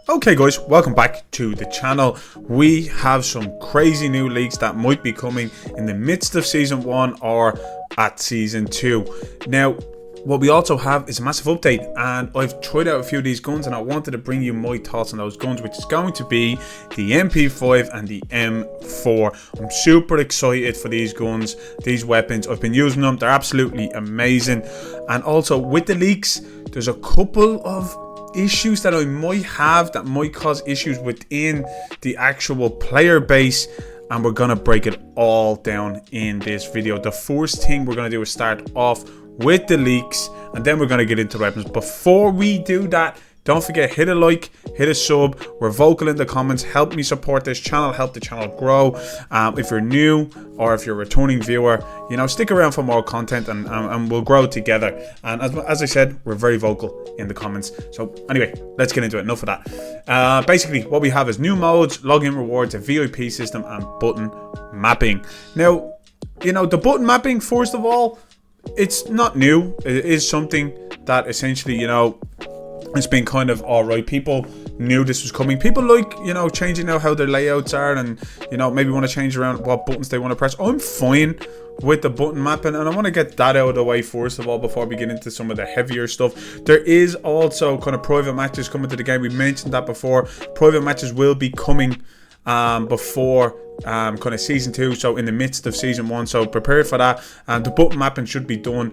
Okay guys, welcome back to the channel. We have some crazy new leaks that might be coming in the midst of season 1 or at season 2. Now, what we also have is a massive update, and I've tried out a few of these guns and I wanted to bring you my thoughts on those guns, which is going to be the MP5 and the M4. I'm super excited for these guns, these weapons. I've been using them, they're absolutely amazing. And also with the leaks, there's a couple of issues that I might have that might cause issues within the actual player base, and we're gonna break it all down in this video. The first thing we're gonna do is start off with the leaks, and then we're gonna get into weapons. Before we do that, don't forget, hit a like, hit a sub. We're vocal in the comments. Help me support this channel, help the channel grow. If you're new or if you're a returning viewer, you know, stick around for more content, and we'll grow together. And as I said, we're very vocal in the comments. So anyway, let's get into it. Enough of that. Basically, what we have is new modes, login rewards, a VIP system, and button mapping. Now, you know, the button mapping, first of all, it's not new. It is something that essentially, you know, it's been kind of alright. People knew this was coming. People like, you know, changing out how their layouts are, and, you know, maybe want to change around what buttons they want to press. I'm fine with the button mapping, and I want to get that out of the way first of all before we get into some of the heavier stuff. There is also kind of private matches coming to the game. We mentioned that before. Private matches will be coming before kind of season 2, so in the midst of season 1, so prepare for that. And the button mapping should be done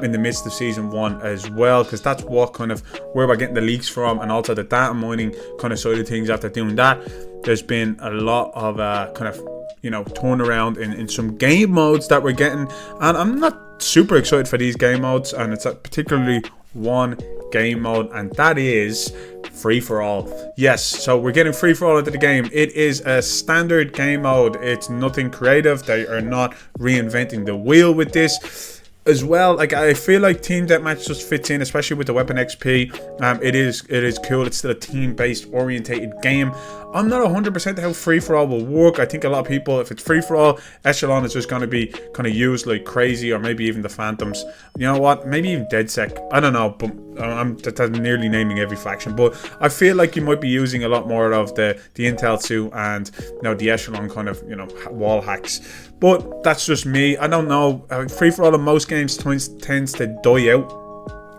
in the midst of season 1 as well, because that's what kind of where we're getting the leaks from, and also the data mining kind of side of things. After doing that, there's been a lot of kind of, you know, turnaround in some game modes that we're getting, and I'm not super excited for these game modes, and it's particularly one game mode, and that is free for all. Yes, so we're getting free for all into the game. It is a standard game mode. It's nothing creative. They are not reinventing the wheel with this as well. Like, I feel like team deathmatch just fits in, especially with the weapon XP. It is cool. It's still a team-based orientated game. I'm not 100% how free-for-all will work. I think a lot of people, if it's free-for-all, Echelon is just going to be kind of used like crazy, or maybe even the Phantoms. You know what? Maybe even DedSec. I don't know, but I'm nearly naming every faction. But I feel like you might be using a lot more of the Intel suit and, you know, the Echelon kind of, you know, wall hacks. But that's just me. I don't know. Free-for-all in most games tends to die out.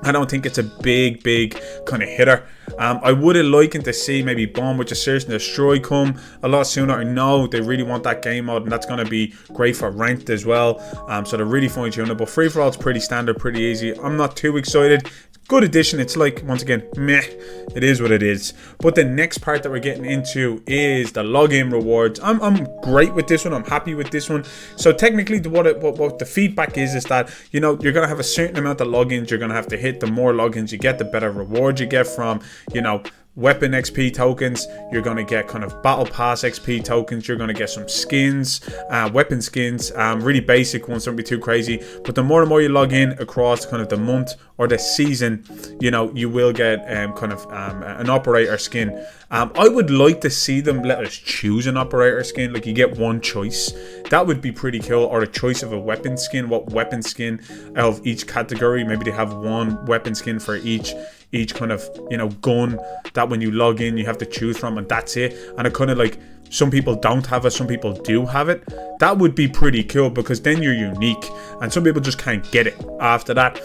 I don't think it's a big kind of hitter. I would have likened to see maybe Bomb with the Search and Destroy come a lot sooner. I know they really want that game mode, and that's going to be great for ranked as well. So they're really fine-tuning it. But free for all, it's pretty standard, pretty easy. I'm not too excited. Good addition. It's like, once again, meh. It is what it is. But the next part that we're getting into is the login rewards. I'm great with this one. I'm happy with this one. So technically, what the feedback is that, you know, you're gonna have a certain amount of logins you're gonna have to hit. The more logins you get, the better rewards you get from, you know, weapon XP tokens. You're going to get kind of battle pass XP tokens. You're going to get some skins, weapon skins, really basic ones, don't be too crazy. But the more and more you log in across kind of the month or the season, you know, you will get kind of an operator skin. I would like to see them let us choose an operator skin. Like, you get one choice. That would be pretty cool. Or a choice of a weapon skin. What weapon skin of each category? Maybe they have one weapon skin for each kind of, you know, gun that when you log in you have to choose from, and that's it. And it kind of like, some people don't have it, some people do have it. That would be pretty cool, because then you're unique, and some people just can't get it after that.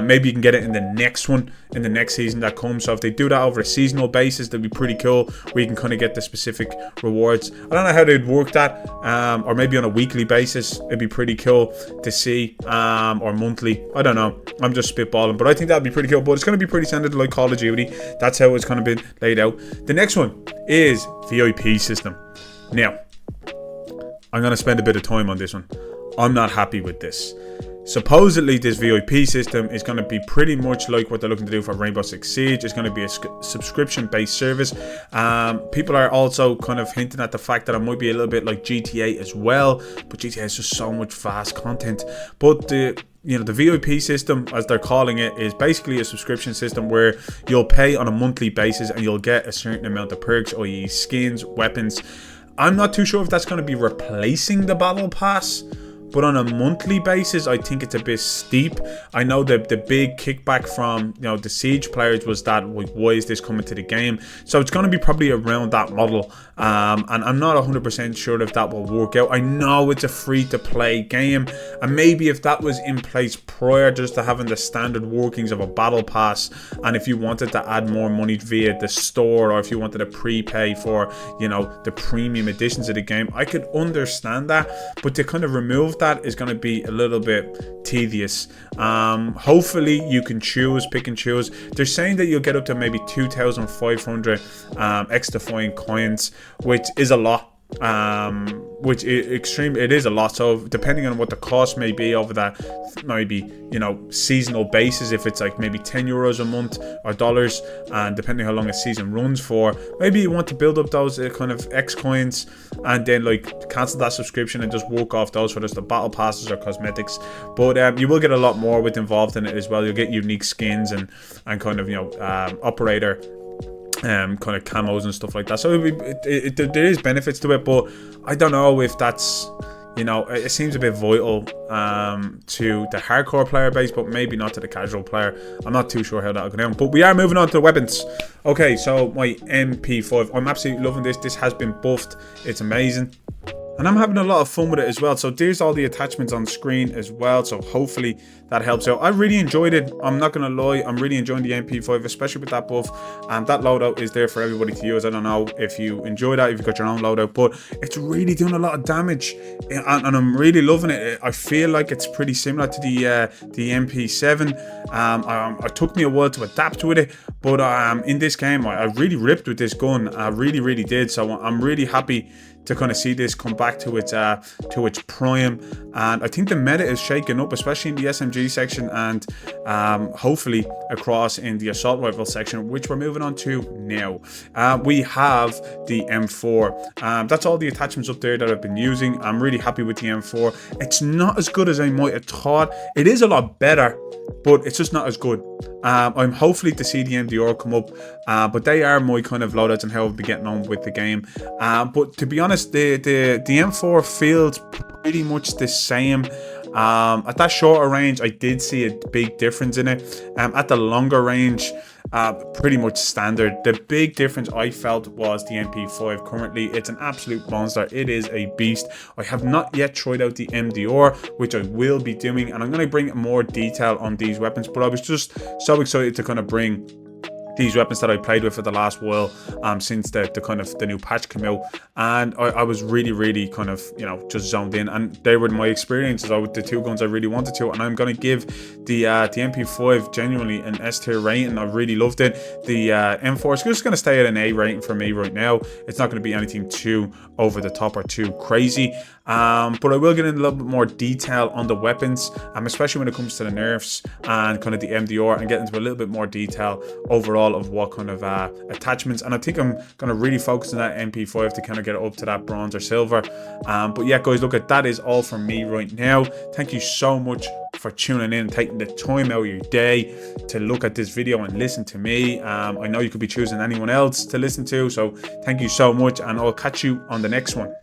Maybe you can get it in the next one, in the next season that comes. So if they do that over a seasonal basis, that'd be pretty cool, where you can kind of get the specific rewards. I don't know how they'd work that, or maybe on a weekly basis. It'd be pretty cool to see, or monthly. I don't know. I'm just spitballing, but I think that'd be pretty cool. But it's going to be pretty standard like Call of Duty. That's how it's kind of been laid out. The next one is VIP system. Now, I'm going to spend a bit of time on this one. I'm not happy with this. Supposedly, this VIP system is going to be pretty much like what they're looking to do for Rainbow Six Siege. It's going to be a subscription-based service. People are also kind of hinting at the fact that it might be a little bit like GTA as well, but GTA is just so much fast content. But the VIP system, as they're calling it, is basically a subscription system where you'll pay on a monthly basis and you'll get a certain amount of perks, i.e. skins, weapons. I'm not too sure if that's going to be replacing the battle pass, but on a monthly basis, I think it's a bit steep. I know that the big kickback from, you know, the Siege players was that, like, why is this coming to the game? So it's going to be probably around that model, and I'm not 100% sure if that will work out. I know it's a free-to-play game, and maybe if that was in place prior just to having the standard workings of a battle pass, and if you wanted to add more money via the store, or if you wanted to prepay for, you know, the premium editions of the game, I could understand that, but to kind of remove that is going to be a little bit tedious. Hopefully you can pick and choose. They're saying that you'll get up to maybe 2,500 Xdefiant coins, which is a lot. Which it is a lot. So depending on what the cost may be over that, maybe, you know, seasonal basis, if it's like maybe €10 a month or dollars, and depending how long a season runs for, maybe you want to build up those kind of X coins and then like cancel that subscription and just work off those for just the battle passes or cosmetics. But you will get a lot more involved in it as well. You'll get unique skins and kind of, you know, operator kind of camos and stuff like that. So there is benefits to it, but I don't know if that's, you know, it seems a bit vital to the hardcore player base, but maybe not to the casual player. I'm not too sure how that'll go down. But we are moving on to the weapons. Okay, so my MP5, I'm absolutely loving this. This has been buffed. It's amazing. And I'm having a lot of fun with it as well. So there's all the attachments on screen as well. So hopefully that helps out. I really enjoyed it. I'm not going to lie. I'm really enjoying the MP5, especially with that buff. That loadout is there for everybody to use. I don't know if you enjoy that, if you've got your own loadout, but it's really doing a lot of damage. And I'm really loving it. I feel like it's pretty similar to the MP7. It took me a while to adapt with it. But in this game, I really ripped with this gun. I really did. So I'm really happy to kind of see this come back to its prime, and I think the meta is shaking up, especially in the SMG section, and hopefully across in the assault rifle section, which we're moving on to now. We have the M4. That's all the attachments up there that I've been using. I'm really happy with the M4. It's not as good as I might have thought. It is a lot better, but it's just not as good. I'm hopefully to see the MDR come up, but they are my kind of loadouts and how I've been getting on with the game. But to be honest, the M4 feels pretty much the same. At that shorter range, I did see a big difference in it. At the longer range, pretty much standard. The big difference I felt was the MP5. Currently, it's an absolute monster. It is a beast. I have not yet tried out the MDR, which I will be doing, and I'm going to bring more detail on these weapons, but I was just so excited to kind of bring these weapons that I played with for the last while, since the new patch came out, and I was really kind of, you know, just zoned in, and they were my experiences with the two guns I really wanted to, and I'm going to give the MP5 genuinely an S tier rating. I really loved it. The M4 is just going to stay at an A rating for me right now. It's not going to be anything too over the top or too crazy, but I will get in a little bit more detail on the weapons, especially when it comes to the nerfs and kind of the MDR, and get into a little bit more detail overall of what kind of attachments. And I think I'm going to really focus on that MP5 to kind of get it up to that bronze or silver. But yeah, guys, look, that is all from me right now. Thank you so much for tuning in and taking the time out of your day to look at this video and listen to me. I know you could be choosing anyone else to listen to, so thank you so much, and I'll catch you on the next one.